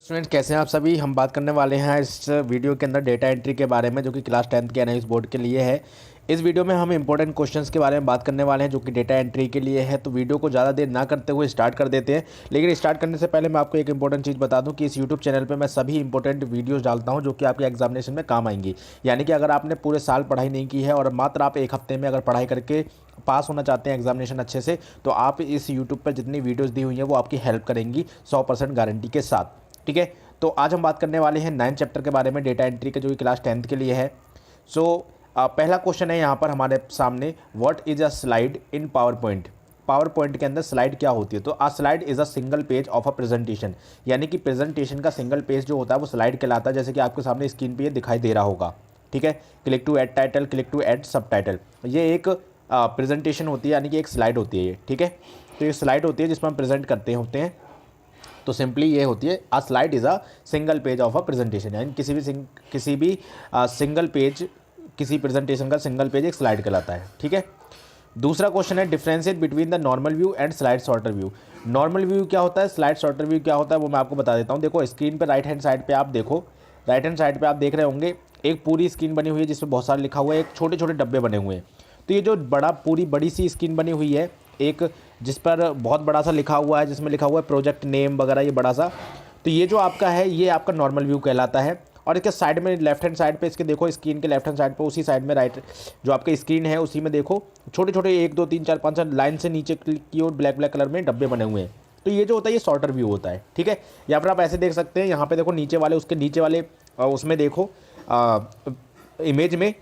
Student कैसे हैं आप सभी। हम बात करने वाले हैं इस वीडियो के अंदर डेटा एंट्री के बारे में, जो कि क्लास 10th के एनालिसिस बोर्ड के लिए है। इस वीडियो में हम इंपॉर्टेंट क्वेश्चंस के बारे में बात करने वाले हैं जो कि डेटा एंट्री के लिए है। तो वीडियो को ज़्यादा देर ना करते हुए स्टार्ट कर देते हैं। लेकिन स्टार्ट करने से पहले मैं आपको एक इंपॉर्टेंट चीज़ बता दूं कि इस यूट्यूब चैनल पर मैं सभी इंपॉर्टेंट वीडियोज़ डालता हूँ जो कि आपके एग्जामिनेशन में काम आएंगी। यानी कि अगर आपने पूरे साल पढ़ाई नहीं की है और मात्र आप एक हफ्ते में अगर पढ़ाई करके पास होना चाहते हैं एग्जामिनेशन अच्छे से, तो आप इस यूट्यूब पर जितनी वीडियोज़ दी हुई हैं वो आपकी हेल्प करेंगी 100% गारंटी के साथ। ठीक है, तो आज हम बात करने वाले हैं 9th चैप्टर के बारे में, डेटा एंट्री के, जो कि क्लास 10th के लिए है। सो पहला क्वेश्चन है यहाँ पर हमारे सामने, what is a slide in power point. Power point के अंदर स्लाइड क्या होती है? तो अ slide is a single page of a presentation, यानी कि प्रेजेंटेशन का सिंगल पेज जो होता है वो स्लाइड कहलाता है। जैसे कि आपके सामने स्क्रीन पे ये दिखाई दे रहा होगा। ठीक है, click to add title, click to add sub title, ये एक प्रेजेंटेशन होती है, यानी कि एक स्लाइड होती है ये। ठीक है, तो ये स्लाइड होती है जिसमें हम प्रेजेंट करते होते हैं। तो सिंपली ये होती है, अ slide is a single page of a presentation, यानी किसी भी सिंगल पेज, किसी प्रेजेंटेशन का सिंगल पेज एक स्लाइड कहलाता है। ठीक है, दूसरा क्वेश्चन है, differentiate between the normal view and slide sorter view. Normal view क्या होता है, स्लाइड सॉर्टर व्यू क्या होता है, वो मैं आपको बता देता हूँ। देखो स्क्रीन पे राइट हैंड साइड पे आप देखो, राइट हैंड साइड पे आप देख रहे होंगे एक पूरी स्क्रीन बनी हुई है जिसमें बहुत सारा लिखा हुआ है, एक छोटे छोटे डब्बे बने हुए हैं। तो ये जो पूरी बड़ी सी स्क्रीन बनी हुई है एक, जिस पर बहुत बड़ा सा लिखा हुआ है, जिसमें लिखा हुआ है प्रोजेक्ट नेम वगैरह, ये बड़ा सा, तो ये जो आपका है ये आपका नॉर्मल व्यू कहलाता है। और इसके साइड में लेफ्ट हैंड साइड पे, इसके देखो स्क्रीन के लेफ्ट हैंड साइड पे, उसी साइड में राइट जो आपकी स्क्रीन है उसी में देखो छोटे छोटे 1 2 3 4 5 लाइन से नीचे क्लिक की और ब्लैक ब्लैक कलर में डब्बे बने हुए हैं। तो ये जो होता है ये शॉर्टर व्यू होता है। ठीक है, या फिर आप ऐसे देख सकते हैं, यहाँ पे देखो नीचे वाले, उसके नीचे वाले उसमें देखो इमेज में,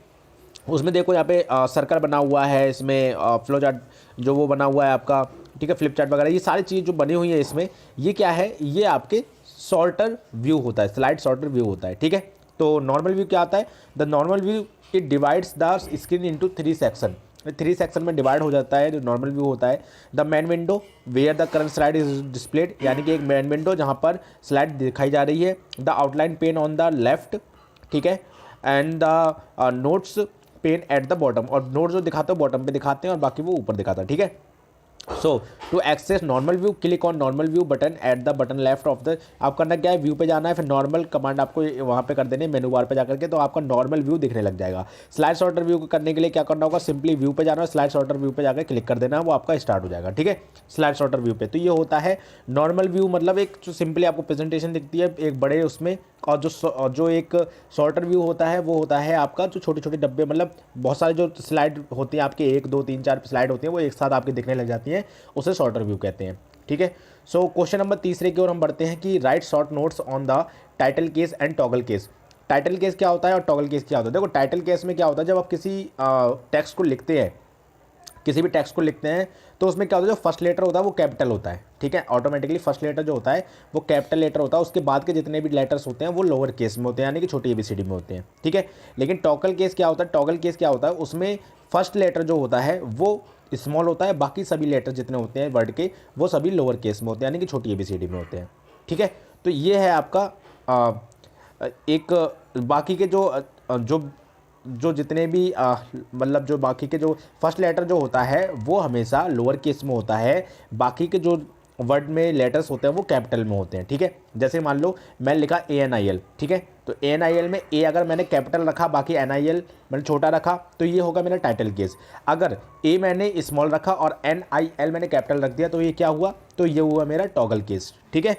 उसमें देखो यहाँ पे सर्कल बना हुआ है, इसमें फ्लो चार्ट जो वो बना हुआ है आपका। ठीक है, फ्लिप चार्ट वगैरह, ये सारी चीज़ जो बनी हुई है इसमें, ये क्या है, ये आपके सॉर्टर व्यू होता है, स्लाइड सॉर्टर व्यू होता है। ठीक है, तो नॉर्मल व्यू क्या आता है, the normal view it divides the screen into 3 section, 3 section में डिवाइड हो जाता है जो नॉर्मल व्यू होता है। The main window where the current slide is displayed, यानी कि एक मेन विंडो जहाँ पर स्लाइड दिखाई जा रही है। The outline pain on the left, ठीक है, and the notes pen at the bottom, और नोट जो दिखाते हो बॉटम पे दिखाते हैं और बाकी वो ऊपर दिखाता है। ठीक है, so to access normal view click on normal view button at the button left of the, आप करना क्या है, व्यू पे जाना है, फिर नॉर्मल कमांड आपको वहाँ पे कर देनी है मेनू बार पे जाकर के, तो आपका नॉर्मल व्यू दिखने लग जाएगा। स्लाइड सॉर्टर व्यू को करने के लिए क्या करना होगा, सिंपली व्यू पे जाना है, स्लाइड सॉर्टर व्यू पे जाकर क्लिक कर देना है, वो आपका स्टार्ट हो जाएगा। ठीक है, स्लाइड सॉर्टर व्यू पे, तो ये होता है नॉर्मल व्यू, मतलब एक जो सिंपली आपको प्रेजेंटेशन दिखती है एक बड़े उसमें, और जो एक शॉर्टर व्यू होता है वो होता है आपका जो छोटे छोटे डब्बे, मतलब बहुत सारे जो स्लाइड होती हैं आपके 1 2 3 4 स्लाइड होती हैं वो एक साथ आपके दिखने लग जाती हैं, उसे शॉर्टर व्यू कहते हैं। ठीक है, सो क्वेश्चन नंबर तीसरे की ओर हम बढ़ते हैं कि right short notes on the title case and toggle case. Title case क्या होता है और टॉगल केस क्या होता है? देखो टाइटल केस में क्या होता है, जब आप किसी टेक्स्ट को लिखते हैं, किसी भी टेक्स्ट को लिखते हैं, तो उसमें क्या होता है, जो फर्स्ट लेटर होता है वो कैपिटल होता है। ठीक है, ऑटोमेटिकली फर्स्ट लेटर जो होता है वो कैपिटल लेटर होता है, उसके बाद के जितने भी लेटर्स होते हैं वो लोअर केस में होते हैं, यानी कि छोटी एबीसीडी में होते हैं। ठीक है, लेकिन टॉगल केस क्या होता है, टॉगल केस क्या होता है, उसमें फर्स्ट लेटर जो होता है वो स्मॉल होता है, बाकी सभी लेटर जितने होते हैं वर्ड के वो सभी लोअर केस में होते हैं, यानी कि छोटी एबीसीडी में होते हैं। ठीक है, तो ये है आपका एक, बाकी के जो जो जितने भी मतलब जो बाकी के जो फर्स्ट लेटर जो होता है वो हमेशा लोअर केस में होता है, बाकी के जो वर्ड में लेटर्स होते हैं वो कैपिटल में होते हैं। ठीक है, जैसे मान लो मैं लिखा ANIL, ठीक है, तो ANIL में A अगर मैंने कैपिटल रखा, बाकी NIL मैंने छोटा रखा, तो ये होगा मेरा टाइटल केस। अगर A मैंने स्मॉल रखा और NIL मैंने कैपिटल रख दिया, तो ये क्या हुआ, तो ये हुआ मेरा टॉगल केस। ठीक है,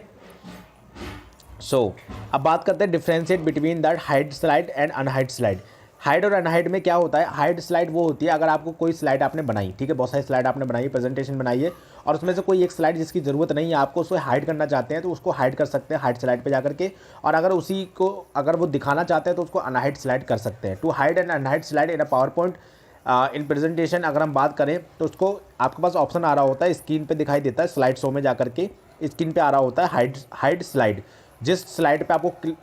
सो अब बात करते हैं differentiate between that hide slide and unhide slide. Hide और अनहाइड में क्या होता है, हाइड स्लाइड वो होती है अगर आपको कोई स्लाइड आपने बनाई, ठीक है, बहुत सारी स्लाइड आपने बनाई, प्रेजेंटेशन बनाई है, और उसमें से कोई एक स्लाइड जिसकी ज़रूरत नहीं है आपको, उसको हाइड करना चाहते हैं, तो उसको हाइड कर सकते हैं हाइड स्लाइड पे जाकर के, और अगर उसी को अगर वो दिखाना चाहते हैं तो उसको अनहाइड स्लाइड कर सकते हैं। To hide and unhide slide in a power point in presentation, अगर हम बात करें तो उसको आपके पास ऑप्शन आ रहा होता है, स्क्रीन पे दिखाई देता है, स्लाइड शो में जाकर के स्क्रीन पे आ रहा होता है हाइड स्लाइड। जिस स्लाइड पे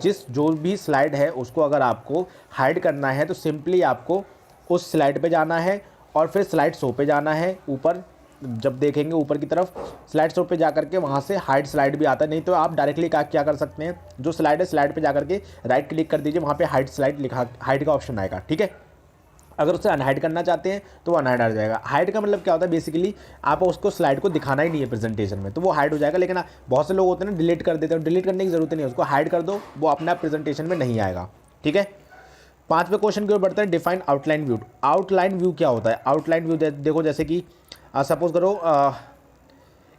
जिस जो भी स्लाइड है उसको अगर आपको हाइड करना है तो सिंपली आपको उस स्लाइड पे जाना है और फिर स्लाइड शो पे जाना है। ऊपर जब देखेंगे ऊपर की तरफ स्लाइड शो पे जाकर के वहाँ से हाइड स्लाइड भी आता है, नहीं तो आप डायरेक्टली क्या कर सकते हैं, जो स्लाइड है स्लाइड पे जाकर के राइट क्लिक कर दीजिए, वहाँ पे हाइड स्लाइड लिखा, हाइड का ऑप्शन आएगा। ठीक है, अगर उसे अनहाइड करना चाहते हैं तो वो अनहाइड आ जाएगा। हाइड का मतलब क्या होता है, बेसिकली आप उसको स्लाइड को दिखाना ही नहीं है प्रेजेंटेशन में, तो वो हाइड हो जाएगा। लेकिन बहुत से लोग होते हैं ना डिलीट कर देते हैं, डिलीट करने की जरूरत नहीं है, उसको हाइड कर दो, वो अपना प्रेजेंटेशन में नहीं आएगा। ठीक है, 5वें क्वेश्चन की ओर बढ़ते हैं। Define outline view. Outline view क्या होता है? आउटलाइन व्यू देखो, जैसे कि सपोज करो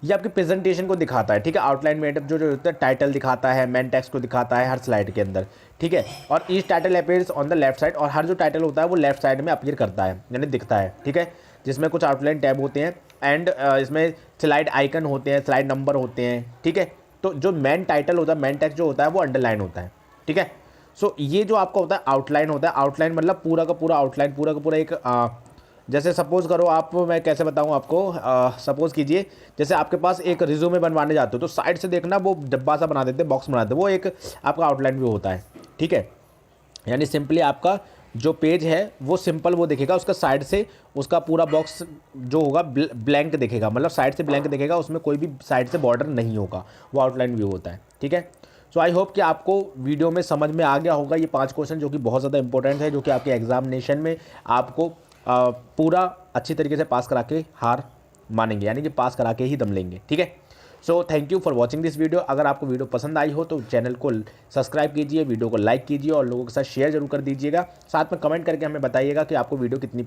ये आपकी प्रेजेंटेशन को दिखाता है। ठीक है, आउटलाइन में जो जो होता है टाइटल दिखाता है, मेन टेक्स्ट को दिखाता है हर स्लाइड के अंदर। ठीक है, और each title appears on the left side, और हर जो टाइटल होता है वो लेफ्ट साइड में अपीयर करता है, यानी दिखता है। ठीक है, जिसमें कुछ आउटलाइन टैब होते हैं एंड इसमें स्लाइड आइकन होते हैं, स्लाइड नंबर होते हैं। ठीक है, तो जो मेन टाइटल होता है, मेन टेक्स्ट जो होता है वो अंडरलाइन होता है। ठीक है, सो ये जो आपका होता है आउटलाइन होता है। आउटलाइन मतलब पूरा का पूरा आउटलाइन, पूरा का पूरा एक जैसे सपोज़ करो आप, मैं कैसे बताऊं आपको, सपोज़ कीजिए जैसे आपके पास एक रिज्यूमे बनवाने जाते हो तो साइड से देखना वो डब्बा सा बना देते हैं, बॉक्स बना देते हैं, वो एक आपका आउटलाइन व्यू होता है। ठीक है, यानी सिंपली आपका जो पेज है वो सिंपल वो दिखेगा, उसका साइड से उसका पूरा बॉक्स जो होगा ब्लैंक दिखेगा, मतलब साइड से ब्लैंक दिखेगा, उसमें कोई भी साइड से बॉर्डर नहीं होगा, वो आउटलाइन व्यू होता है। ठीक है, सो आई होप कि आपको वीडियो में समझ में आ गया होगा ये 5 क्वेश्चन, जो कि बहुत ज़्यादा इंपॉर्टेंट है, जो कि आपके एग्जामिनेशन में आपको पूरा अच्छी तरीके से पास करा के हार मानेंगे, यानी कि पास करा के ही दम लेंगे। ठीक है, so thank you for watching this video. अगर आपको वीडियो पसंद आई हो तो चैनल को सब्सक्राइब कीजिए, वीडियो को लाइक कीजिए और लोगों के साथ शेयर जरूर कर दीजिएगा। साथ में कमेंट करके हमें बताइएगा कि आपको वीडियो कितनी